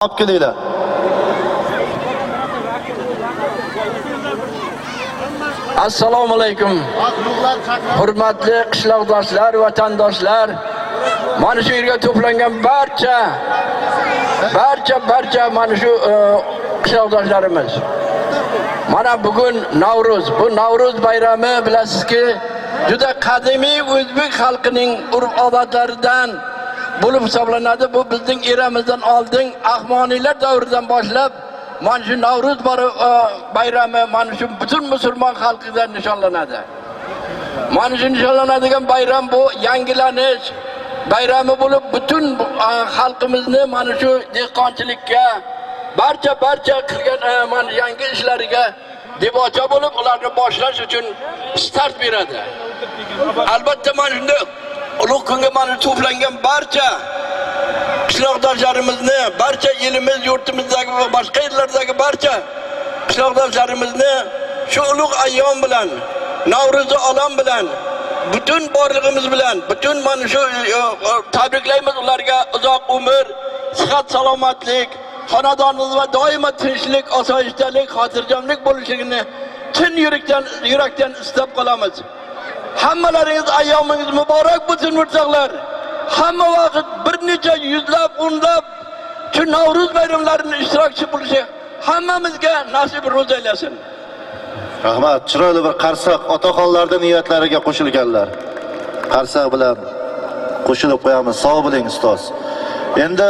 Olib kelinglar. Assalomu alaykum. Hurmatli qishloqdoshlar, vatandoshlar, mana shu yerga to'plangan barcha mana shu qishloqdoshlarimiz. Mana bugun Navro'z. Bu Navro'z bayrami bilasizki, juda qadimiy o'zbek xalqining urf-odatlaridan bo'lib hisoblanadi. Bu bizning eramizdan oldin Ahmoniylar davridan boshlab mana shu Navro'z bayrami mana shu butun musulmon xalqidan nishonlanadi. Mana shu nishonlanadigan bayram bu yangilanish bayrami bo'lib, butun xalqimizni mana shu dehqonchilikka, barcha qilgan mana yangi ishlariga debocha bo'lib, ularni boshlash uchun start beradi. Albatta mana shunda ulug' kunga mana to'plangan barcha qishloqdoshlarimizni, barcha elimiz, yurtimizdagi va boshqa yerlardagi barcha qishloqdoshlarimizni shu ulug' ayyom bilan, Navro'z olam bilan, butun borlig'imiz bilan, butun mana shu tabriklaymiz ularga. Uzoq umr, sihat, salomatlik, xonadonimiz va doimo tinchlik, osoyishtalik, xotirjamlik bo'lishini chin yurakdan istab qolamiz. Hammalaringiz ayyomingiz muborak bo'lsin o'rtoqlar. Hamma vaqt bir necha yuzlab, o'nlab shu Navro'z bayramlarining ishtirokchi bo'lishi hammamizga nasib ro'z aylasin. Rahmat. Chiroyli bir qarsak otaxonlarning niyatlariga qo'shilganlar. Qarsak bilan qo'shilib qo'yamiz. Sog' bo'ling ustoz. Endi